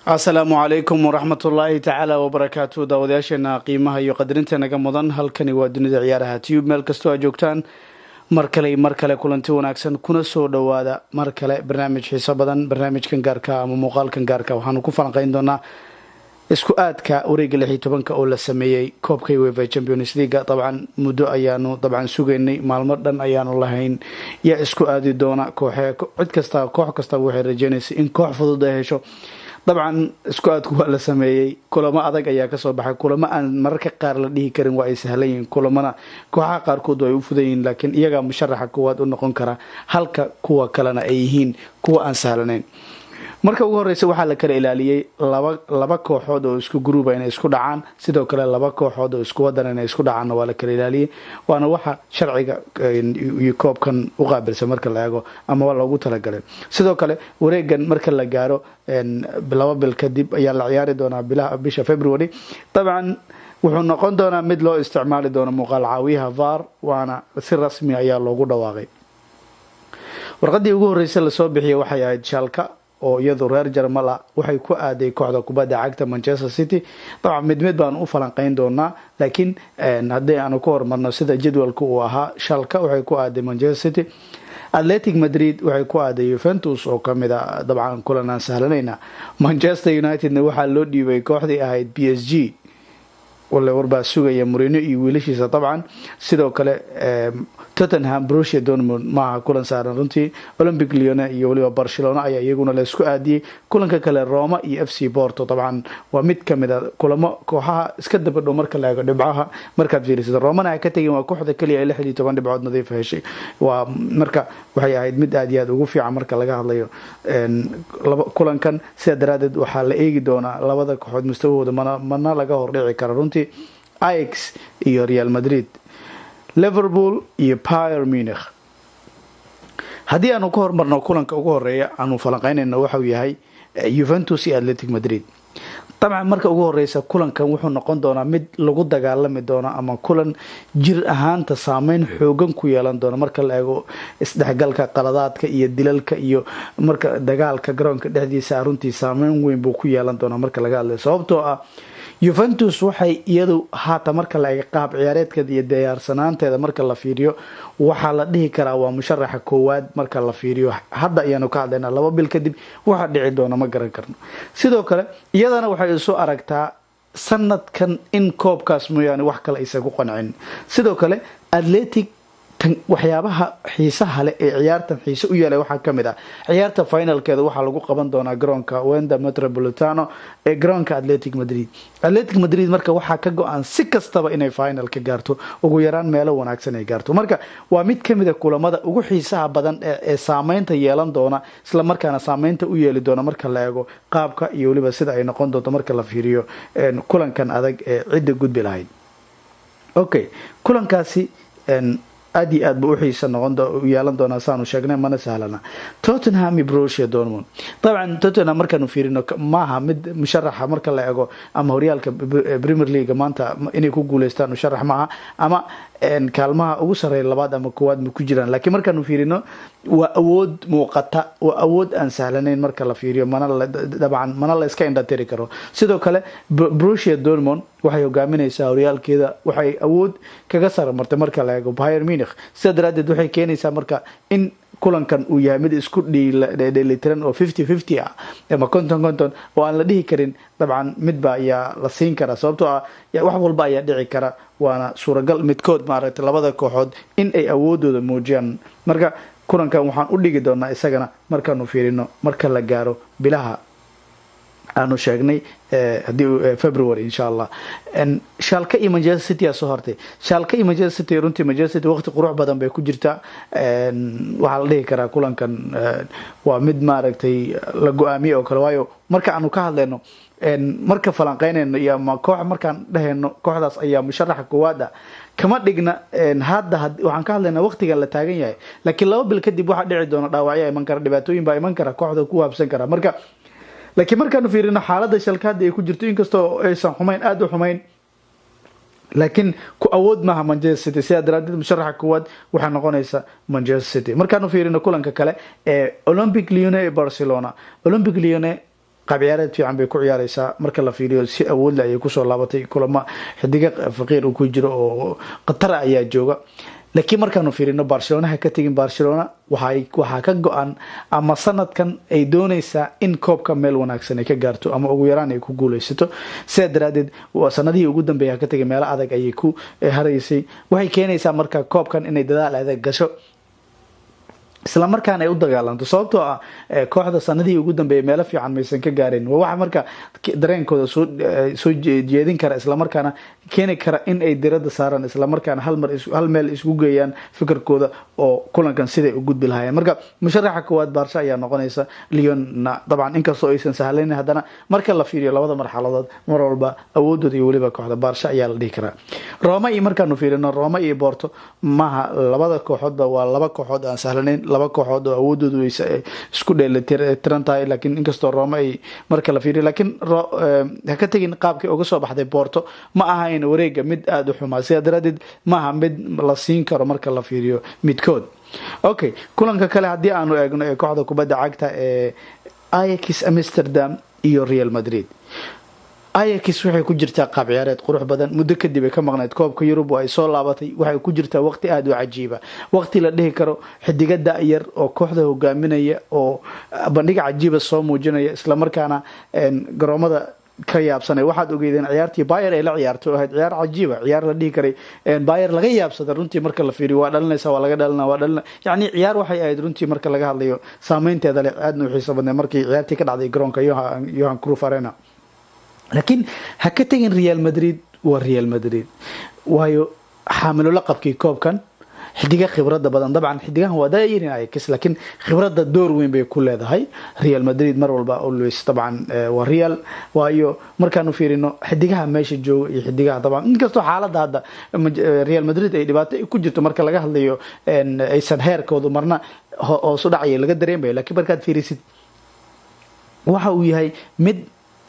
asalaamu calaykum waraxmatullaahi tacaala wabarakaatu daawadayaasheena qiimaha iyo qadarinta naga mudan halkani waa dunida ciyaaraha tube meel kastoo aad joogtaan mar kale kulanti wanaagsan kuna soo dhawaada mar kale barnaamij xiiso badan barnaamijkan gaarka ama muuqaalkan gaarka waxaanu ku falanqayn doonaa isku aadka wareega 16 oo la sameeyay koobka UEFA Champions League dabcan muddo ayaanu dabcan sugaynay maalmo dhan ayaanu lahayn ya isku aadi doona koox kasta waxay rajaynaysaa in koox fudud ay hesho dabcan isku aadku waa la sameeyay kulamo adag ayaa ka soo baxay kulamo aan mararka qaar la dhihi karin waa ay sahlayeen kulamana kooxaha qaarkood way u fudayn laakiin iyaga musharaxa kuwaad u noqon kara halka kuwa kalena ay yihiin kuwa aan sahlanayn marka ugu horeysa waxaa la kala ilaaliyay laba kooxood oo isku group inay isku dhacaan sidoo kale laba kooxood oo isku wadan inay isku dhacaan waa la kala ilaaliyay waana waxa sharciga iyo koobkan u qaabilsan marka la eego ama waa loogu talagalay sidoo kale wareegan marka la gaaro laba bil kadib ayaa la ciyaari doonaa bisha February dabcan wuxuu noqon doonaa mid loo isticmaali doono muuqaal caawiyaha VAR waana si rasmi ayaa loogu dhawaaqay warqadii ugu horeysa la soo bixiyay waxay ahayd Schalke oo iyadu reer Jarmal waxay ku aaday kooxda kubadda cagta Manchester City dabcan mid baan u falanqayn doonaa laakiin haddii aanu ku hormarno sida jadwalku uu ahaa Schalke waxay ku aaday Manchester City Athletic Madrid waxay ku aaday Juventus oo kamida dabcan kulan sahlanayna Manchester United waxa loo dhiibay kooxdii ahayd PSG wala warba sugaya Mourinho iyo wiilashiisa dabcan sidoo kale Tottenham Borussia Dortmund ma kulan saaran runtii Olympic Lyon iyo waliba Barcelona ayaa iyaguna la isku aadiyay kulanka kale Roma iyo FC Porto dabcan waa mid kamida kulamo kooxaha iska dabadho marka la eego dhibcaha marka fiiriso Roma ay ka tageen waa kooxda kaliya ay 16 dhibcood nadiif heshay waa marka waxay ahayd mid aad iyo aad ugu fiican marka laga hadlayo kulankan sida daraadeed waxa la eegi doonaa labada kooxood mustawahooda mana laga hor dhici karo runtii Ajax iyo Real Madrid Liverpool iyo Bayern Munich hadii aanu ka hormarno kulanka ugu horeeya aanu falanqaynayno waxa uu yahay Juventus iyo Athletic Madrid طبعا marka ugu horeysa kulankan wuxuu noqon doonaa mid lagu dagaalami doono ama kulan jir ahaanta saameyn xoogan ku yeelan doona marka la eego isdhexgalka qaladaadka iyo dilalka iyo marka dagaalka garoonka dhexdiisa runtii saameyn weyn buu ku yeelan doona marka laga hadlayo sababtoo ah Juventus waxay iyadu haata marka la eego qaab ciyaareedkeeda iyo diyaarsanaanteeda marka la fiiriyo waxa la dhihi karaa waa musharaxa koowaad marka la fiiriyo hadda ayaanu ka hadlaynaa laba bil kadib waxa dhici doona ma garan karno sidoo kale iyadana waxay soo aragtaa sanadkan in koobkaas mooyaan wax kale isagu qancin sidoo kale Athletic waxyaabaha xiisaha leh ee ciyaartan xiiso u yeelay waxa kamid ah ciyaarta finalkeeda waxa lagu qaban doonaa garoonka Wanda Metropolitano ee garoonka Athletic Madrid marka waxa ka go'an si kastaba inay final ka gaarto ugu yaraan meel wanaagsan ay gaarto marka waa mid kamid ah kulamada ugu xiisaha badan ee saameynta yeelan doona isla markaana saameynta u yeeli doona marka la eego qaabka iyo waliba sida ay noqon doonto marka la fiiriyo kulankan adag ee cid gudbi lahayd okay kulankaasi aad buu u xiiso noqon yeelan doona saanu sheegnay mana sahlana Tottenham iyo Borussia Dortmund طبعا Tottenham markaanu fiirino maaha mid musharaxa marka la eego ama horyaalka Premier League maanta inay ku guuleystaan musharax maaha ama kaalmaha ugu sareeya labaad ama koowaad ma ku jiraan laakiin markaanu fiirino waa awood muuqata waa awood aan sahlanayn marka la fiiriyo mana la iska indhatiri karo sidoo kale Borussia Dortmund waxay hogaaminaysaa horyaalkeeda waxay awood kaga sarmartay marka la eego Bayern Munich sida daraadeed waxay keenaysaa marka in kulankan uu yahay mid isku dheelitiran oo 50-50 ah ama konton oo aan la dhihi karin dabcan midba ayaa la siin kara sababtoo ah wax walba ayaa dhici kara waana suuragal midkood maaragtay labada kooxood in ay awoodooda muujiyaan marka kulankan waxaan u dhigi doonaa isagana markaanu fiirino marka la gaaro bilaha aanu sheegnay hadii February insha Allah Schalke iyo Manchester City soo hortay Schalke iyo Manchester City runtii Manchester City waqti qurux badan bay ku jirtaa waxa la dhihi karaa kulankan waa mid maaragtay la go'aamiyo oo kale waayo marka aanu ka hadlayno marka falanqaynayno iyo ma koox markaan dhahayno kooxdaas ayaa musharaxa koowaad kama dhigna hadda waxaan ka hadlaynaa waqtiga la taagan yahay laakiin laba bil kadib waxa dhici doona dhaawacyo iman kara dhibaatooyin baa iman kara kooxda ku habsan kara marka laakiin markaanu fiirino xaaladda Schalke ay ku jirto inkastoo aysan xumayn aad u xumayn laakiin ku awood maaha Manchester City sida daraadid musharaxa koowaad waxa noqonaysa Manchester City markaanu fiirino kulanka kale ee Olympic Lyon ee Barcelona Olympic Lyon qaab ciyaareed fiican bay ku ciyaaraysaa marka la fiiriyo si awood leh ayay kusoo laabatay kulamo xidiga faqiir uu ku jiro oo qatar ayaa jooga laakiin markaanu fiirino Barcelona ha ka tagin Barcelona waxa ka go'an ama sanadkan ay doonaysaa in koobka meel wanaagsan ay ka gaarto ama ugu yaraan ay ku guuleysato sida daraadeed waa sanadihii ugu dambeeyay ka tagay meel adag ayay ku haraysay waxay keenaysaa marka koobkan inay dadaal adag gasho isla markaana ay u dagaalanto sababtoo ah kooxda sanadihii ugu dambeeyay meel fiican maysan ka gaareen waxa marka dareenkooda soo jeedin kara isla markaana keeni kara in ay diradda saaran isla markaana hal meel isku geeyaan fikirkooda oo kulankan siday u gudbi lahaayeen marka musharaxa koowaad Barca ayaa noqonaysa Lyon dabcan inkastoo aysan sahlayn haddana marka la fiiriyo labada marxaladood mar walba awoodooda iyo waliba kooxda Barca ayaa la dhihi karaa Roma iyo markaanu fiirino Roma iyo Porto maaha labada kooxoodba waa laba kooxood aan sahlayn laba kooxood oo awoodoodu isku dheelitiran tahay laakiin inkastoo Roma ay marka la fiiriyo laakiin ha ka tagin qaabkii uga soo baxday Porto ma aha in wareega mid aad u xumaa sida daraadeed ma aha mid la siin karo marka la fiiriyo midkood okay kulanka kale hadii aanu eegno ee kooxda kubadda cagta ee Ajax Amsterdam iyo Real Madrid Ajax waxay ku jirtaa qaab ciyaareed qurux badan muddo kadib ay ka maqnayd koobka Yurub oo ay soo laabatay waxay ku jirtaa waqti aad u cajiiba waqti la dhihi karo xidigada yar oo kooxda hogaaminaya oo bandhig cajiiba soo muujinaya isla markaana garoomada ka yaabsanay waxaad ogeydeen ciyaartii Bayer ay la ciyaartay oo ahayd ciyaar cajiiba ciyaar la dhihi karay Bayer laga yaabsaday runtii marka la fiiriyo waa dhalinaysa waa laga dhalina yani ciyaar waxay ahayd runtii marka laga hadlayo saameynteeda leh aad u xiiso badan markii ciyaartii ka dhacday garoonka Johan Cruyff Arena laakiin ha ka tagin Real Madrid waa Real Madrid waayo xaamilo laqabkii koobkan xidiga khibrada badan dabcan xidigahan waa daayireen Ajax laakiin khibrada door weyn bay ku leedahay Real Madrid mar walba always dabcan waa Real waayo markaanu fiirino xidigaha meesha jooga iyo xidigaha dabcan inkastoo xaaladda hadda Real Madrid ay dhibaato ku jirto marka laga hadlayo aysan heerkoodu marna oo soo dhacay laga dareemayo laakiin markaad fiirisid waxa uu yahay mid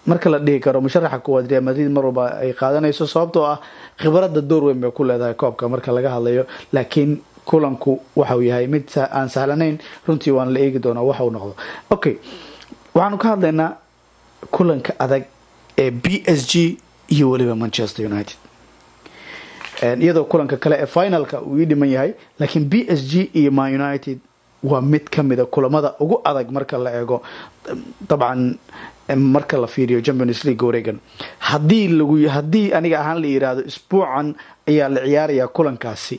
marka la dhihi karo musharaxa koowaad Real Madrid mar walba ay qaadanayso sababtoo ah khibrada door weyn bay ku leedahay koobka marka laga hadlayo laakiin kulanku waxa uu yahay mid aan sahlanayn runtii waan la eegi doonaa waxa uu noqdo okay waxaanu ka hadlaynaa kulanka adag ee PSG iyo waliba Manchester United iyadoo kulanka kale ee finalka uu dhiman yahay laakiin PSG iyo Man United waa mid kamid ah kulamada ugu adag marka la eego dabcan marka la fiiriyo Champions League wareegan hadii aniga ahaan la yiraahdo isbuucan ayaa la ciyaaraya kulankaasi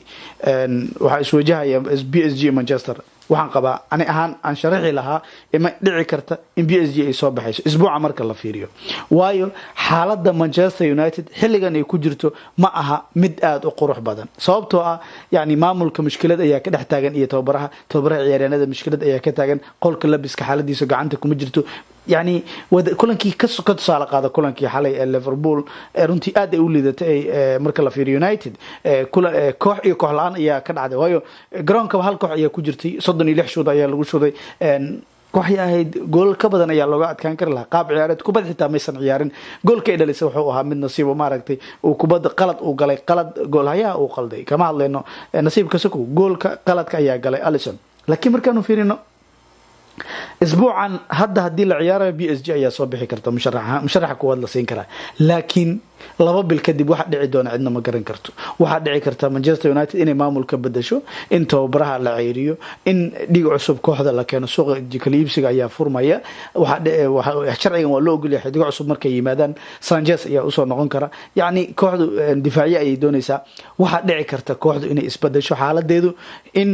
waxa iswajahaya PSG Manchester waxaan qabaa ani ahaan aan sharaxi lahaa ima dhici karta in PSG ay soo baxayso isbuuca marka la fiiriyo waayo xaaladda Manchester United xilligan ay ku jirto ma aha mid aad u qurux badan sababtoo ah yani maamulka mushkilad ayaa ka dhex taagan iyo tababaraha ciyaaryahanada mushkilad ayaa ka taagan qolka labiska xaaladiisa gacanta kuma jirto يعني kulankii ka tusaale qaada kulankii xalay ee Liverpool runtii aad ay u liidatay marka la fiiriyo United koox iyo koox la'aan ayaa ka dhacday waayo garoonka hal koox ayaa ku jirtay 36 shoot ayaa lagu shuday kooxii ahayd gool ka badan ayaa looga adkaan kar lahaa qaab ciyaareed kubad xitaa maysan ciyaarin goolka ay dhalisay wuxuu ahaa mid nasiib ma aragtay uu kubada qalad uu galay qalad gool hayaa uu qalday kama hadlayno nasiibka sako goolka qaladka ayaa galay Alisson laakiin markaanu fiirino اسبوعا hadii la ciyaarayo PSG ayaa soo bixi karta musharaxa kuwad la siin karaa laakiin laba bil kadib waxa dhici doona cidna ma garan karto waxa dhici karta Manchester United inay maamulka bedesho in tababaraha la ciiriyo in dhiig cusub kooxda la keeno suuqa kaliibsiga ayaa furmaya waxa sharcigan waa loo ogol yahay dhiig cusub markay yimaadaan Sanchez ayaa u soo noqon kara yani kooxdu difaaciye ay doonaysaa waxa dhici karta kooxdu inay isbedesho xaaladeedu in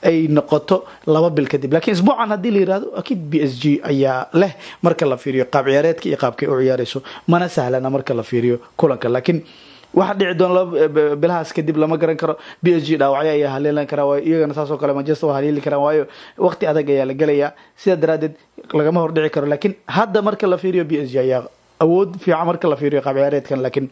ay noqoto laba bil kadib laakiin isbuucan hadii la yiraahdo akid PSG ayaa leh marka la fiiriyo qaab ciyaareedka iyo qaabkay u ciyaarayso mana sahlana marka la fiiriyo kulanka laakiin waxa dhici doon bilahaas kadib lama garan karo PSG dhaawacyo ayaa haleelan kara waa iyagana taasoo kale Manchester waa haleeli kara waayo waqti adag ayaa la galaya sida daraadeed lagama hor dhici karo laakiin hadda marka la fiiriyo PSG ayaa awood fiican marka la fiiriyo qaab ciyaareedkan laakiin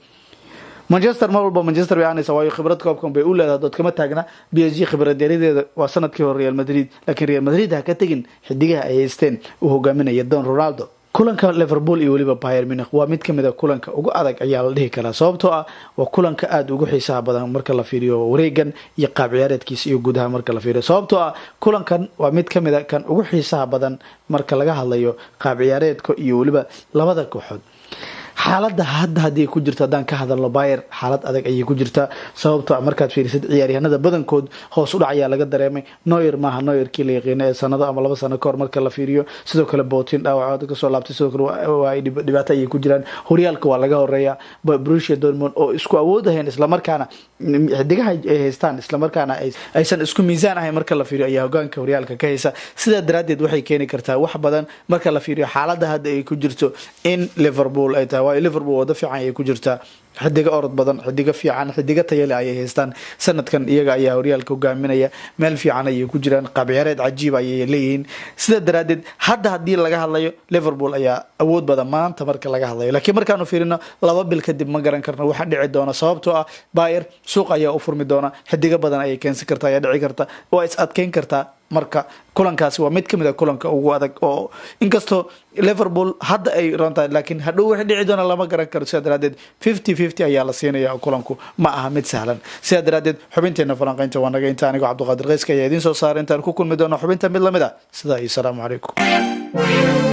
Manchester ma walba Manchester way aanaysa waayo khibrad koobkan bay u leedahay dad kama taagna PSG khibradeedeeda waa sanadkii hore Real Madrid laakiin Real Madrid ha ka tagin xidigaha ay haysteen uu hogaaminaya Don Ronaldo kulanka Liverpool iyo waliba Bayern Munich waa mid kamid ah kulanka ugu adag ayaa la dhihi karaa sababtoo ah waa kulanka aad ugu xiisaha badan marka la fiiriyo wareegan iyo qaab ciyaareedkiisa iyo gudaha marka la fiiriyo sababtoo ah kulankan waa mid kamid ah kan ugu xiisaha badan marka laga hadlayo qaab ciyaareedka iyo waliba labada kooxood xaaladda hadii ku jirto hadaan ka hadalno Bayern xaalad adag ayay ku jirtaa sababtoo ah markaad fiirisid ciyaaryahanada badankood hoos u dhac ayaa laga dareemay Neuer maaha Neuerkii la yaqaanay sanado ama 2 sano kahor marka la fiiriyo sidoo kale Boateng dhaawac ka soo laabtay sidoo kale waa dhibaato ay ku jiraan horyaalka waa laga horeeyaa Borussia Dortmund oo isku awoodayeen isla markaana xidigaha ay haystaan isla markaana aysan isku miisaan ahayn marka la fiiriyo ayaa hogaanka horyaalka ka haysa sida daraadeed waxay keeni kartaa wax badan marka la fiiriyo xaaladda hadda ay ku jirto in Liverpool ay tahay Liverpool wada fiican ay ku jirtaa xidiga orod badan xidiga fiican xidiga tayo leh ay haystaan sanadkan iyaga ayaa horyaalka hogaaminaya meel fiican ay ku jiraan qaab ciyaareed cajiib ay leeyihiin sida daraadeed hadii laga hadlayo Liverpool ayaa awood badan maanta marka laga hadlayo laakiin markaanu fiirino 2 bil kadib ma garan karno waxa dhici doona sababtoo ah Bayern suuq ayaa u furmi doona xidiga badan ay keensan kartaa ayaa dhici karta oo is adkeyn kartaa marka kulankaasi waa mid kamid ah kulanka ugu adag oo inkastoo Liverpool hadda ay runtaa laakiin hadhow wax dhici doona lama garan karo sida daraadeed 50-50 ayaa la siinayaa kulanku ma aha mid sahlan sida daraadeed xubinteena falanqaynta waa naga inta anigu Cabduqaadir Qeyska ayaa idin soo saaray intaan ku kulmi doono xubinta mid lamid ah sida ay salaamu calaykum